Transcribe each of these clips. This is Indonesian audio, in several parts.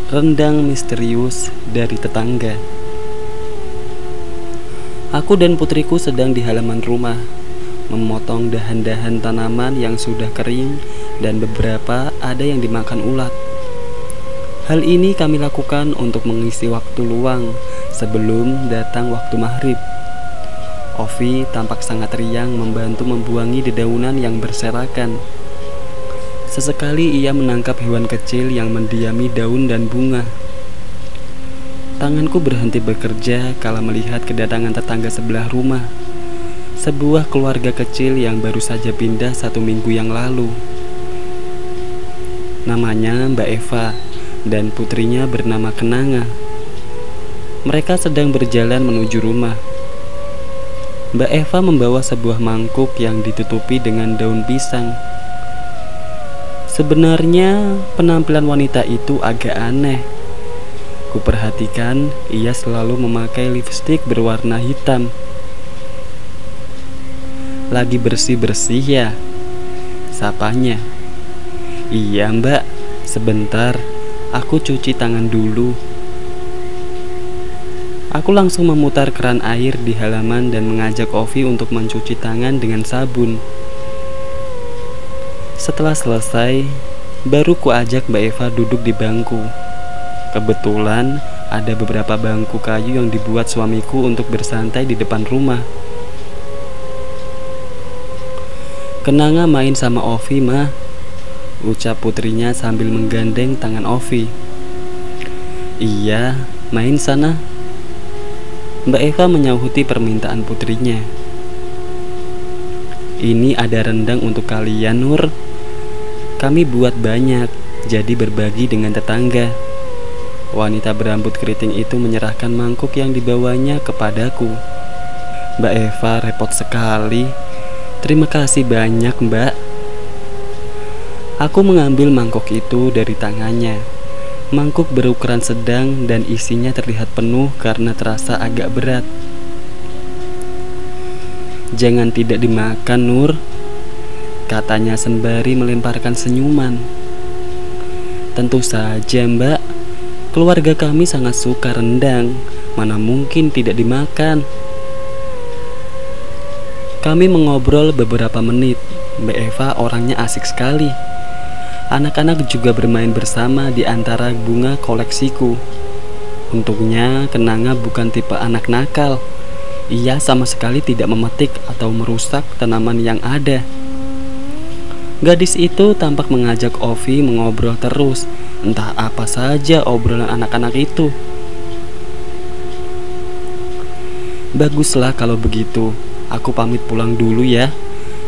Rendang misterius dari tetangga. Aku dan putriku sedang di halaman rumah, memotong dahan-dahan tanaman yang sudah kering dan beberapa ada yang dimakan ulat. Hal ini kami lakukan untuk mengisi waktu luang sebelum datang waktu maghrib. Ovi tampak sangat riang membantu membuangi dedaunan yang berserakan. Sesekali ia menangkap hewan kecil yang mendiami daun dan bunga. Tanganku berhenti bekerja kala melihat kedatangan tetangga sebelah rumah, sebuah keluarga kecil yang baru saja pindah 1 minggu yang lalu. Namanya Mbak Eva dan putrinya bernama Kenanga. Mereka sedang berjalan menuju rumah. Mbak Eva membawa sebuah mangkuk yang ditutupi dengan daun pisang. Sebenarnya penampilan wanita itu agak aneh. Kuperhatikan ia selalu memakai lipstik berwarna hitam. "Lagi bersih-bersih ya?" sapanya. "Iya mbak, sebentar, aku cuci tangan dulu." Aku langsung memutar keran air di halaman dan mengajak Ovi untuk mencuci tangan dengan sabun. Setelah selesai, baru kuajak Mbak Eva duduk di bangku. Kebetulan ada beberapa bangku kayu yang dibuat suamiku untuk bersantai di depan rumah. "Kenanga main sama Ovi, mah," ucap putrinya sambil menggandeng tangan Ovi. "Iya, main sana," Mbak Eva menyahuti permintaan putrinya. "Ini ada rendang untuk kalian, Nur. Kami buat banyak, jadi berbagi dengan tetangga." Wanita berambut keriting itu menyerahkan mangkuk yang dibawanya kepadaku. Mbak Eva repot sekali. "Terima kasih banyak, Mbak." Aku mengambil mangkuk itu dari tangannya. Mangkuk berukuran sedang dan isinya terlihat penuh karena terasa agak berat. "Jangan tidak dimakan, Nur," katanya sembari melemparkan senyuman. "Tentu saja mbak, keluarga kami sangat suka rendang, mana mungkin tidak dimakan." Kami mengobrol beberapa menit. Mbak Eva orangnya asik sekali. Anak-anak juga bermain bersama di antara bunga koleksiku. Untungnya Kenanga bukan tipe anak nakal. Ia sama sekali tidak memetik atau merusak tanaman yang ada. Gadis itu tampak mengajak Ovi mengobrol terus. Entah apa saja obrolan anak-anak itu. "Baguslah kalau begitu. Aku pamit pulang dulu ya.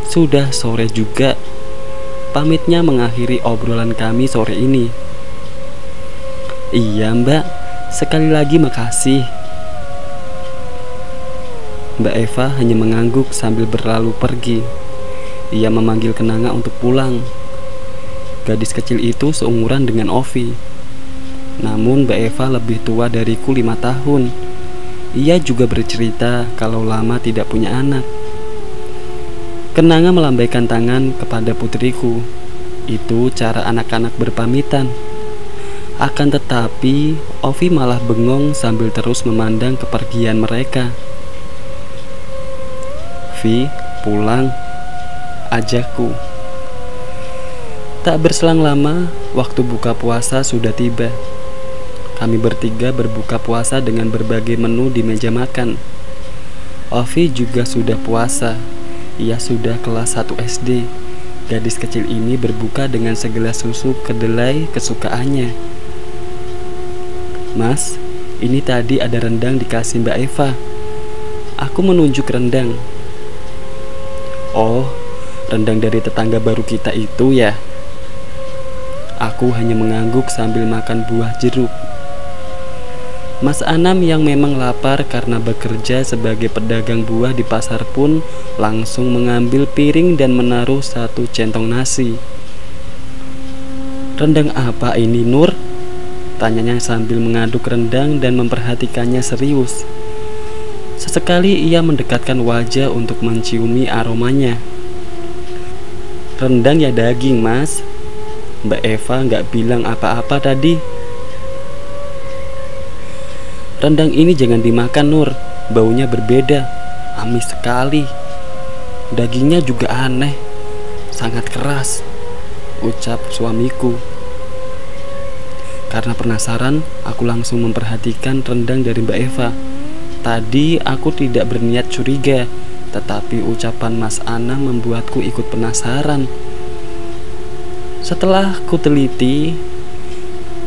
Sudah sore juga." Pamitnya mengakhiri obrolan kami sore ini. "Iya mbak, sekali lagi makasih." Mbak Eva hanya mengangguk sambil berlalu pergi. Ia memanggil Kenanga untuk pulang. Gadis kecil itu seumuran dengan Ovi. Namun Mbak Eva lebih tua dariku 5 tahun. Ia juga bercerita kalau lama tidak punya anak. Kenanga melambaikan tangan kepada putriku. Itu cara anak-anak berpamitan. Akan tetapi Ovi malah bengong sambil terus memandang kepergian mereka. "Vi, pulang," ajakku. Tak berselang lama, waktu buka puasa sudah tiba. Kami bertiga berbuka puasa dengan berbagai menu di meja makan. Ovi juga sudah puasa. Ia sudah kelas 1 SD. Gadis kecil ini berbuka dengan segelas susu kedelai kesukaannya. "Mas, ini tadi ada rendang dikasih Mbak Eva." Aku menunjuk rendang. "Oh, rendang dari tetangga baru kita itu ya?" Aku hanya mengangguk sambil makan buah jeruk. Mas Anam yang memang lapar karena bekerja sebagai pedagang buah di pasar pun langsung mengambil piring dan menaruh 1 centong nasi. "Rendang apa ini, Nur?" tanyanya sambil mengaduk rendang dan memperhatikannya serius. Sesekali ia mendekatkan wajah untuk menciumi aromanya. Rendang ya daging, Mas. Mbak Eva nggak bilang apa-apa tadi. Rendang ini jangan dimakan, Nur. Baunya berbeda, amis sekali. Dagingnya juga aneh, sangat keras, ucap suamiku. Karena penasaran, aku langsung memperhatikan rendang dari Mbak Eva. Tadi aku tidak berniat curiga, tetapi ucapan Mas Anam membuatku ikut penasaran. Setelah ku teliti,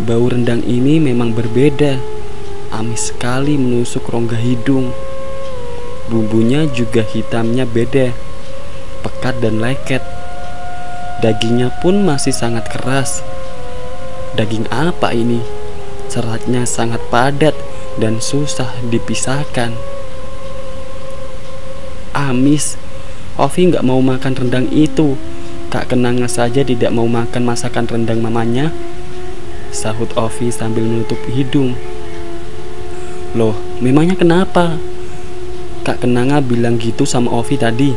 bau rendang ini memang berbeda, amis sekali menusuk rongga hidung. Bumbunya juga hitamnya beda, pekat dan leket. Dagingnya pun masih sangat keras. Daging apa ini? Seratnya sangat padat dan susah dipisahkan. Amis, Ovi nggak mau makan rendang itu. Kak Kenanga saja tidak mau makan masakan rendang mamanya, sahut Ovi sambil menutup hidung. Loh, memangnya kenapa? Kak Kenanga bilang gitu sama Ovi tadi,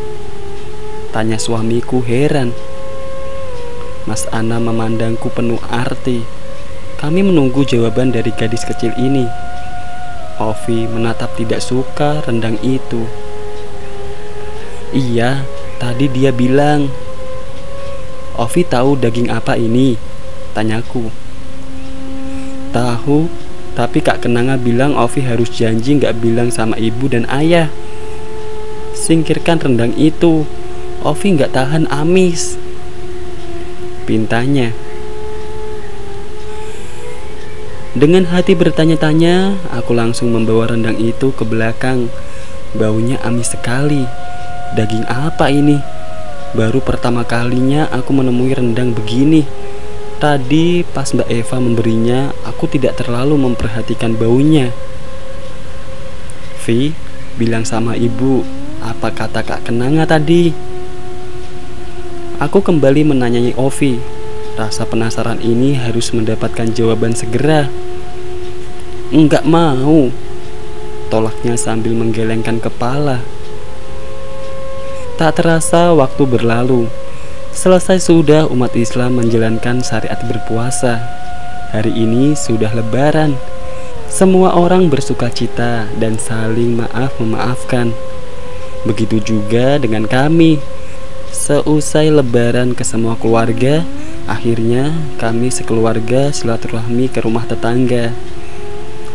tanya suamiku heran. Mas Ana memandangku penuh arti. Kami menunggu jawaban dari gadis kecil ini. Ovi menatap tidak suka rendang itu. Iya, tadi dia bilang. Ovi tahu daging apa ini? Tanyaku. Tahu, tapi Kak Kenanga bilang Ovi harus janji gak bilang sama ibu dan ayah. Singkirkan rendang itu, Ovi gak tahan amis, pintanya. Dengan hati bertanya-tanya, aku langsung membawa rendang itu ke belakang. Baunya amis sekali. Daging apa ini? Baru pertama kalinya aku menemui rendang begini. Tadi pas Mbak Eva memberinya, aku tidak terlalu memperhatikan baunya. Vi, bilang sama ibu, apa kata Kak Kenanga tadi? Aku kembali menanyai Ovi. Rasa penasaran ini harus mendapatkan jawaban segera. Enggak mau, tolaknya sambil menggelengkan kepala. Tak terasa waktu berlalu. Selesai sudah umat Islam menjalankan syariat berpuasa. Hari ini sudah Lebaran. Semua orang bersukacita dan saling maaf-memaafkan. Begitu juga dengan kami. Seusai Lebaran ke semua keluarga, akhirnya kami sekeluarga silaturahmi ke rumah tetangga.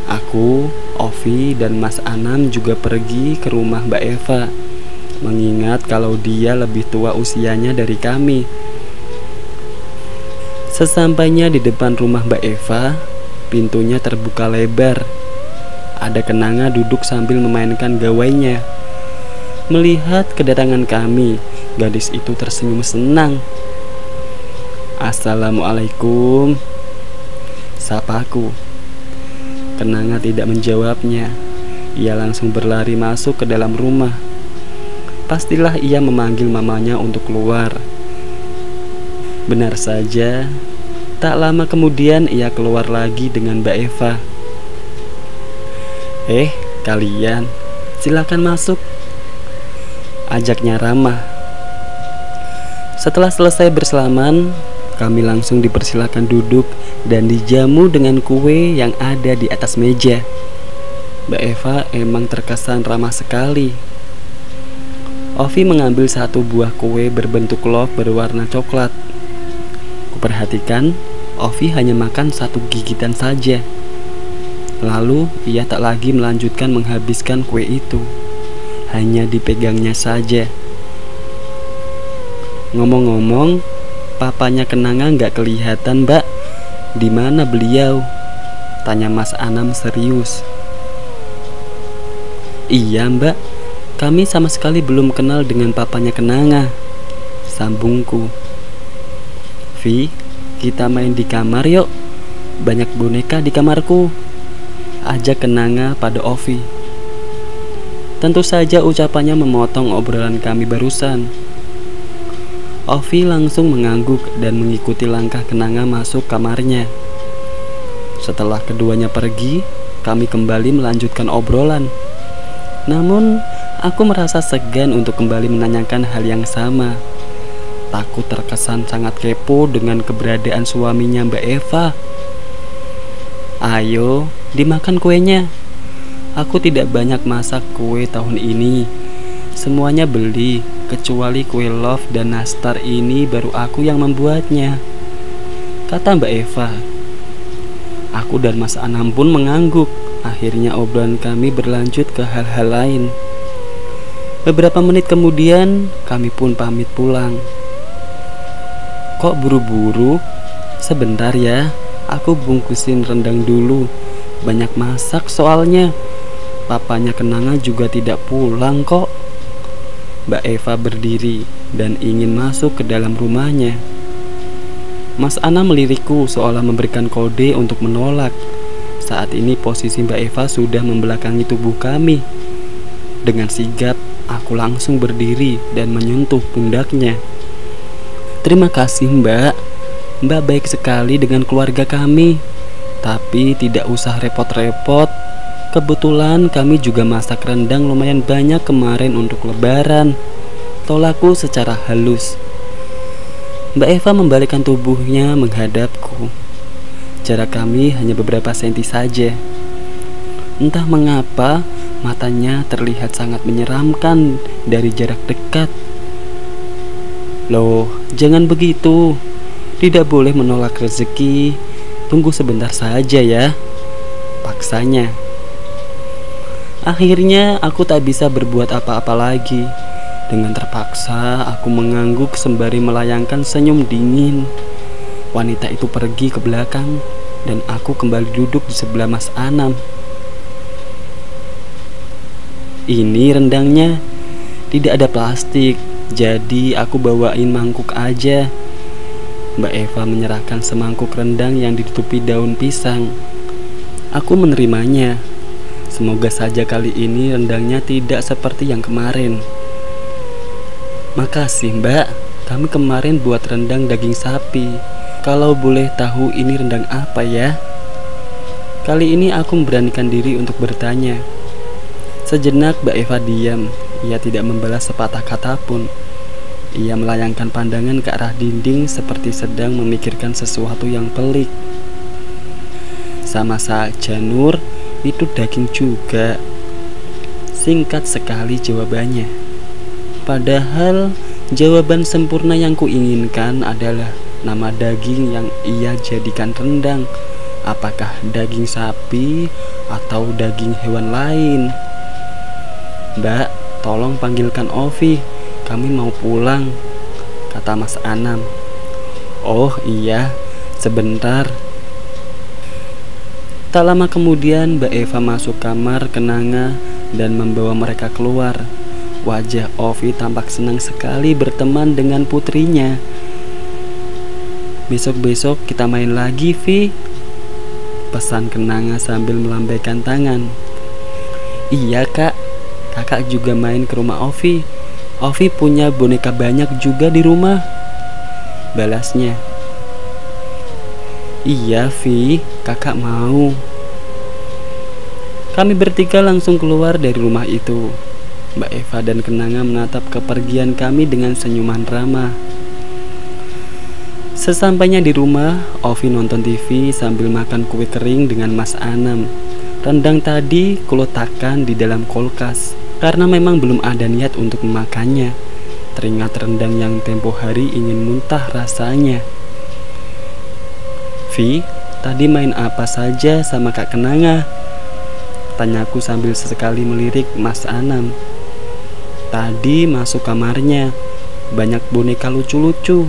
Aku, Ovi, dan Mas Anam juga pergi ke rumah Mbak Eva, mengingat kalau dia lebih tua usianya dari kami. Sesampainya di depan rumah Mbak Eva, pintunya terbuka lebar. Ada Kenanga duduk sambil memainkan gawainya. Melihat kedatangan kami, gadis itu tersenyum senang. Assalamualaikum, sapaku. Kenanga tidak menjawabnya. Ia langsung berlari masuk ke dalam rumah. Pastilah ia memanggil mamanya untuk keluar. Benar saja, tak lama kemudian ia keluar lagi dengan Mbak Eva. Kalian, silakan masuk, ajaknya ramah. Setelah selesai bersalaman, kami langsung dipersilakan duduk dan dijamu dengan kue yang ada di atas meja. Mbak Eva emang terkesan ramah sekali. Ovi mengambil satu buah kue berbentuk love berwarna coklat. Kuperhatikan, Ovi hanya makan satu gigitan saja. Lalu ia tak lagi melanjutkan menghabiskan kue itu. Hanya dipegangnya saja. Ngomong-ngomong, papanya Kenanga nggak kelihatan, Mbak. Di mana beliau? Tanya Mas Anam serius. Iya, Mbak. Kami sama sekali belum kenal dengan papanya Kenanga, sambungku. Vi, kita main di kamar yuk. Banyak boneka di kamarku, ajak Kenanga pada Ovi. Tentu saja ucapannya memotong obrolan kami barusan. Ovi langsung mengangguk dan mengikuti langkah Kenanga masuk kamarnya. Setelah keduanya pergi, kami kembali melanjutkan obrolan. Namun, aku merasa segan untuk kembali menanyakan hal yang sama. Takut terkesan sangat kepo dengan keberadaan suaminya Mbak Eva. Ayo, dimakan kuenya. Aku tidak banyak masak kue tahun ini. Semuanya beli, kecuali kue love dan nastar ini baru aku yang membuatnya, kata Mbak Eva. Aku dan Mas Anam pun mengangguk. Akhirnya obrolan kami berlanjut ke hal-hal lain. Beberapa menit kemudian kami pun pamit pulang. Kok buru-buru? Sebentar ya, aku bungkusin rendang dulu. Banyak masak soalnya. Papanya Kenanga juga tidak pulang kok. Mbak Eva berdiri dan ingin masuk ke dalam rumahnya. Mas Ana melirikku seolah memberikan kode untuk menolak. Saat ini posisi Mbak Eva sudah membelakangi tubuh kami. Dengan sigap, aku langsung berdiri dan menyentuh pundaknya. Terima kasih Mbak. Mbak baik sekali dengan keluarga kami. Tapi tidak usah repot-repot. Kebetulan kami juga masak rendang lumayan banyak kemarin untuk lebaran, tolakku secara halus. Mbak Eva membalikkan tubuhnya menghadapku. Jarak kami hanya beberapa senti saja. Entah mengapa matanya terlihat sangat menyeramkan dari jarak dekat. Loh, jangan begitu. Tidak boleh menolak rezeki. Tunggu sebentar saja ya, paksanya. Akhirnya aku tak bisa berbuat apa-apa lagi. Dengan terpaksa aku mengangguk sembari melayangkan senyum dingin. Wanita itu pergi ke belakang dan aku kembali duduk di sebelah Mas Anam. Ini rendangnya. Tidak ada plastik, jadi aku bawain mangkuk aja. Mbak Eva menyerahkan semangkuk rendang yang ditutupi daun pisang. Aku menerimanya. Semoga saja kali ini rendangnya tidak seperti yang kemarin. Makasih Mbak, kami kemarin buat rendang daging sapi. Kalau boleh tahu ini rendang apa ya? Kali ini aku memberanikan diri untuk bertanya. Sejenak Mbak Eva diam. Ia tidak membalas sepatah kata pun. Ia melayangkan pandangan ke arah dinding seperti sedang memikirkan sesuatu yang pelik. Sama saja Nur, itu daging juga. Singkat sekali jawabannya. Padahal jawaban sempurna yang kuinginkan adalah nama daging yang ia jadikan rendang. Apakah daging sapi atau daging hewan lain? Mbak, tolong panggilkan Ovi. Kami mau pulang, kata Mas Anam. Oh iya, sebentar. Tak lama kemudian Mbak Eva masuk kamar Kenanga dan membawa mereka keluar. Wajah Ovi tampak senang sekali berteman dengan putrinya. Besok-besok kita main lagi, Vi, pesan Kenanga sambil melambaikan tangan. Iya kak, kakak juga main ke rumah Ovi. Ovi punya boneka banyak juga di rumah, balasnya. Iya Vi, kakak mau. Kami bertiga langsung keluar dari rumah itu. Mbak Eva dan Kenanga menatap kepergian kami dengan senyuman ramah. Sesampainya di rumah, Ovi nonton TV sambil makan kue kering dengan Mas Anam. Rendang tadi kuletakkan di dalam kulkas karena memang belum ada niat untuk memakannya. Teringat rendang yang tempo hari ingin muntah rasanya. Vi, tadi main apa saja sama Kak Kenanga? Tanyaku sambil sesekali melirik Mas Anam. Tadi masuk kamarnya, banyak boneka lucu-lucu,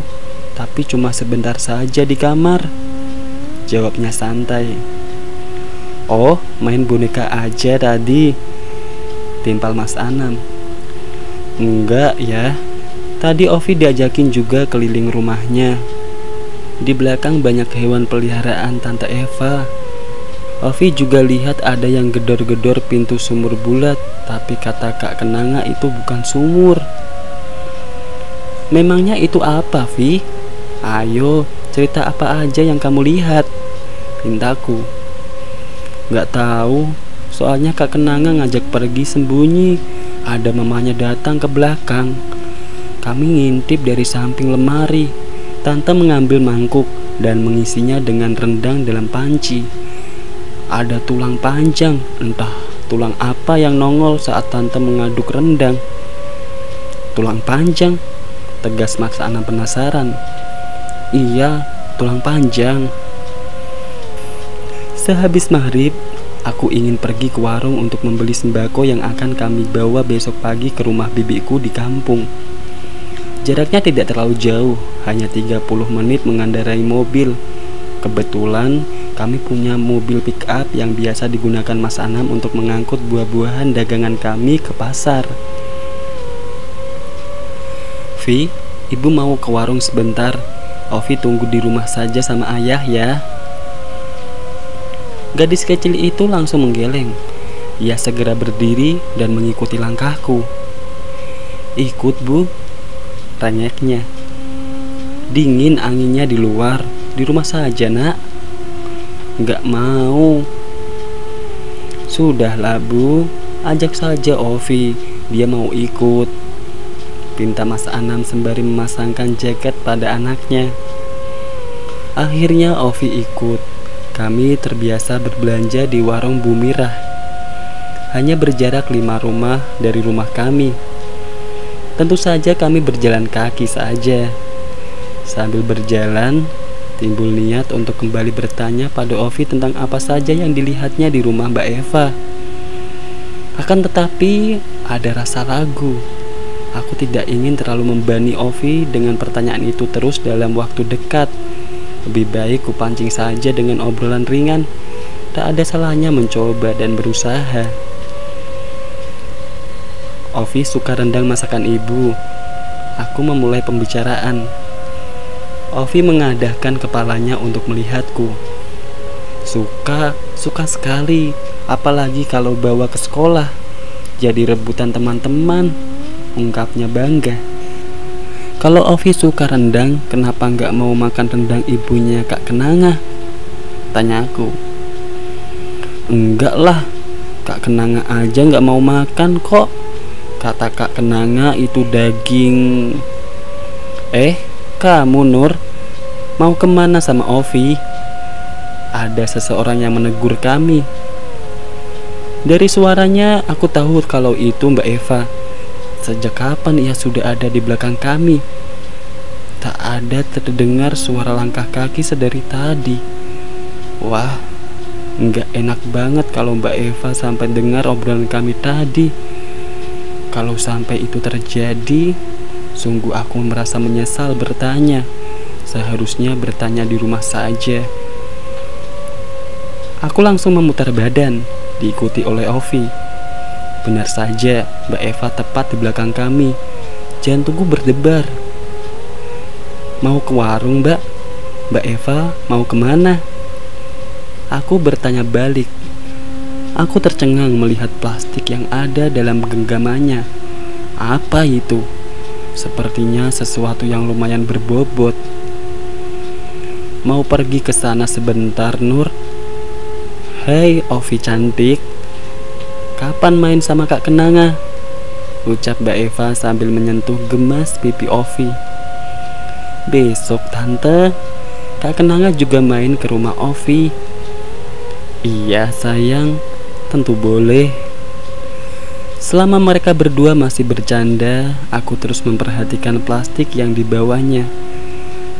tapi cuma sebentar saja di kamar, jawabnya santai. Oh, main boneka aja tadi, timpal Mas Anam. Enggak ya, tadi Ovi diajakin juga keliling rumahnya. Di belakang banyak hewan peliharaan Tante Eva. Ovi juga lihat ada yang gedor-gedor pintu sumur bulat, tapi kata Kak Kenanga itu bukan sumur. Memangnya itu apa, Vi? Ayo, cerita apa aja yang kamu lihat, pintaku. Gak tahu, soalnya Kak Kenanga ngajak pergi sembunyi. Ada mamanya datang ke belakang. Kami ngintip dari samping lemari. Tante mengambil mangkuk dan mengisinya dengan rendang dalam panci. Ada tulang panjang, entah tulang apa yang nongol saat tante mengaduk rendang. Tulang panjang, tegas Mas Anam penasaran. Iya, tulang panjang. Sehabis maghrib, aku ingin pergi ke warung untuk membeli sembako yang akan kami bawa besok pagi ke rumah bibiku di kampung. Jaraknya tidak terlalu jauh, hanya 30 menit mengendarai mobil. Kebetulan kami punya mobil pick up yang biasa digunakan Mas Anam untuk mengangkut buah-buahan dagangan kami ke pasar. Vi, ibu mau ke warung sebentar. Ovi tunggu di rumah saja sama ayah ya. Gadis kecil itu langsung menggeleng. Ia segera berdiri dan mengikuti langkahku. Ikut bu, rengeknya. Dingin anginnya di luar, di rumah saja nak. Nggak mau. Sudahlah bu, ajak saja Ovi, dia mau ikut, pinta Mas Anam sembari memasangkan jaket pada anaknya. Akhirnya Ovi ikut. Kami terbiasa berbelanja di warung Bu Mirah. Hanya berjarak 5 rumah dari rumah kami. Tentu saja kami berjalan kaki saja. Sambil berjalan, timbul niat untuk kembali bertanya pada Ovi tentang apa saja yang dilihatnya di rumah Mbak Eva. Akan tetapi, ada rasa ragu. Aku tidak ingin terlalu membebani Ovi dengan pertanyaan itu terus dalam waktu dekat. Lebih baik kupancing saja dengan obrolan ringan. Tak ada salahnya mencoba dan berusaha. Ovi suka rendang masakan ibu. Aku memulai pembicaraan. Ovi mengadahkan kepalanya untuk melihatku. Suka sekali. Apalagi kalau bawa ke sekolah. Jadi rebutan teman-teman, ungkapnya bangga. Kalau Ovi suka rendang, kenapa nggak mau makan rendang ibunya Kak Kenanga? Tanya aku. Enggak lah, Kak Kenanga aja nggak mau makan kok. Kata Kak Kenanga itu daging. Kamu Nur, mau kemana sama Ovi? Ada seseorang yang menegur kami. Dari suaranya aku tahu kalau itu Mbak Eva. Sejak kapan ia sudah ada di belakang kami? Tak ada terdengar suara langkah kaki sedari tadi. Wah, nggak enak banget kalau Mbak Eva sampai dengar obrolan kami tadi. Kalau sampai itu terjadi, sungguh aku merasa menyesal bertanya. Seharusnya bertanya di rumah saja. Aku langsung memutar badan, diikuti oleh Ovi. Benar saja, Mbak Eva tepat di belakang kami. Jantungku berdebar. Mau ke warung, Mbak? Mbak Eva mau kemana? Aku bertanya balik. Aku tercengang melihat plastik yang ada dalam genggamannya. Apa itu? Sepertinya sesuatu yang lumayan berbobot. Mau pergi ke sana sebentar, Nur? Hei, Ovi cantik. Kapan main sama Kak Kenanga? Ucap Mbak Eva sambil menyentuh gemas pipi Ovi. Besok, Tante. Kak Kenanga juga main ke rumah Ovi. Iya, sayang. Tentu boleh. Selama mereka berdua masih bercanda, aku terus memperhatikan plastik yang dibawanya.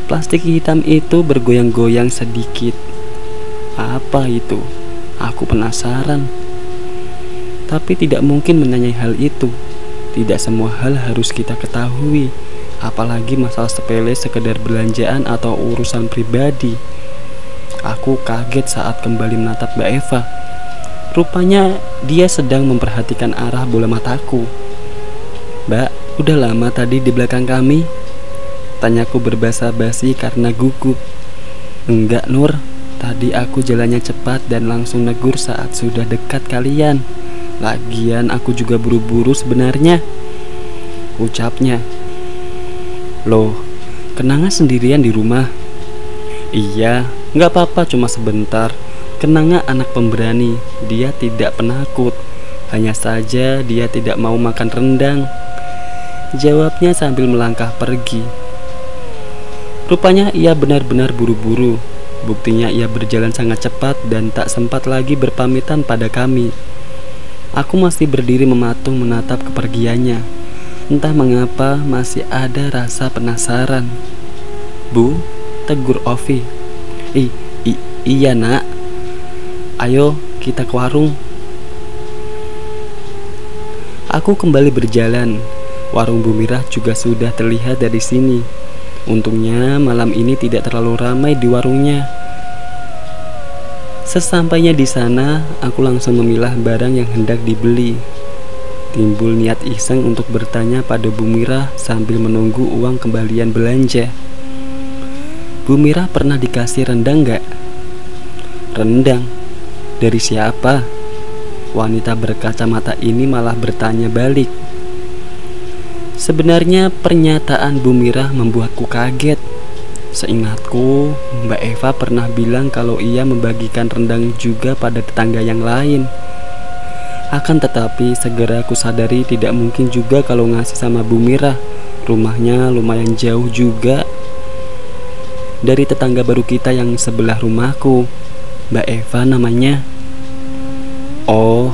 Plastik hitam itu bergoyang-goyang sedikit. Apa itu? Aku penasaran. Tapi tidak mungkin menanyai hal itu. Tidak semua hal harus kita ketahui, apalagi masalah sepele sekedar belanjaan atau urusan pribadi. Aku kaget saat kembali menatap Mbak Eva. Rupanya dia sedang memperhatikan arah bola mataku. Mbak, udah lama tadi di belakang kami? Tanyaku berbahasa basi karena gugup. Enggak, Nur. Tadi aku jalannya cepat dan langsung negur saat sudah dekat kalian. Lagian aku juga buru-buru sebenarnya, ucapnya. Loh, Kenanga sendirian di rumah? Iya, gak apa-apa, cuma sebentar. Kenanga anak pemberani, dia tidak penakut. Hanya saja dia tidak mau makan rendang. jawabnya sambil melangkah pergi. Rupanya ia benar-benar buru-buru. Buktinya ia berjalan sangat cepat dan tak sempat lagi berpamitan pada kami. Aku masih berdiri mematung menatap kepergiannya. Entah mengapa masih ada rasa penasaran. "Bu," tegur Ovi. Iya nak. Ayo kita ke warung." Aku kembali berjalan. Warung Bu Mirah juga sudah terlihat dari sini. Untungnya malam ini tidak terlalu ramai di warungnya. Sesampainya di sana, aku langsung memilah barang yang hendak dibeli. Timbul niat iseng untuk bertanya pada Bu Mirah sambil menunggu uang kembalian belanja. "Bu Mirah pernah dikasih rendang gak?" "Rendang? Dari siapa?" Wanita berkacamata ini malah bertanya balik. Sebenarnya pernyataan Bu Mirah membuatku kaget. Seingatku, Mbak Eva pernah bilang kalau ia membagikan rendang juga pada tetangga yang lain. Akan tetapi segera aku sadari tidak mungkin juga kalau ngasih sama Bu Mirah. Rumahnya lumayan jauh juga dari tetangga baru kita yang sebelah rumahku. Mbak Eva namanya. "Oh,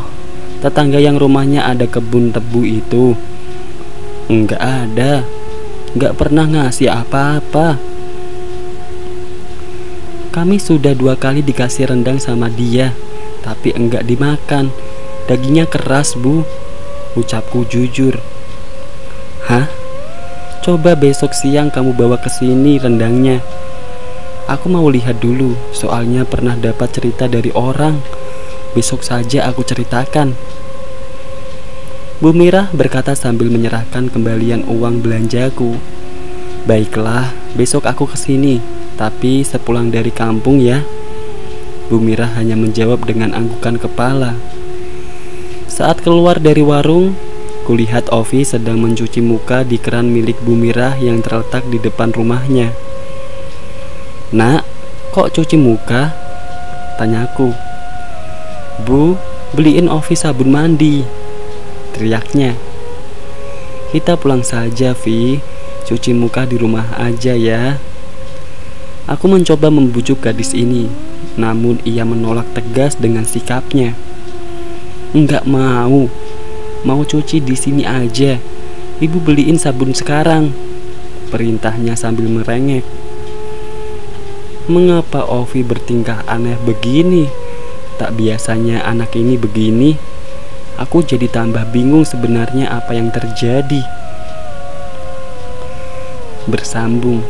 tetangga yang rumahnya ada kebun tebu itu?" "Enggak ada. Enggak pernah ngasih apa-apa. Kami sudah 2 kali dikasih rendang sama dia, tapi enggak dimakan. Dagingnya keras, Bu," ucapku jujur. "Hah? Coba besok siang kamu bawa ke sini rendangnya. Aku mau lihat dulu, soalnya pernah dapat cerita dari orang. Besok saja aku ceritakan." Bu Mirah berkata sambil menyerahkan kembalian uang belanjaku. "Baiklah, besok aku kesini, tapi sepulang dari kampung ya." Bu Mirah hanya menjawab dengan anggukan kepala. Saat keluar dari warung, kulihat Ovi sedang mencuci muka di keran milik Bu Mirah yang terletak di depan rumahnya. "Nak, kok cuci muka?" tanyaku. "Bu, beliin Ovi sabun mandi," teriaknya. "Kita pulang saja, Vi. Cuci muka di rumah aja ya." Aku mencoba membujuk gadis ini, namun ia menolak tegas dengan sikapnya. "Enggak mau. Mau cuci di sini aja. Ibu beliin sabun sekarang," perintahnya sambil merengek. Mengapa Ovi bertingkah aneh begini? Tak biasanya anak ini begini. Aku jadi tambah bingung sebenarnya apa yang terjadi. Bersambung.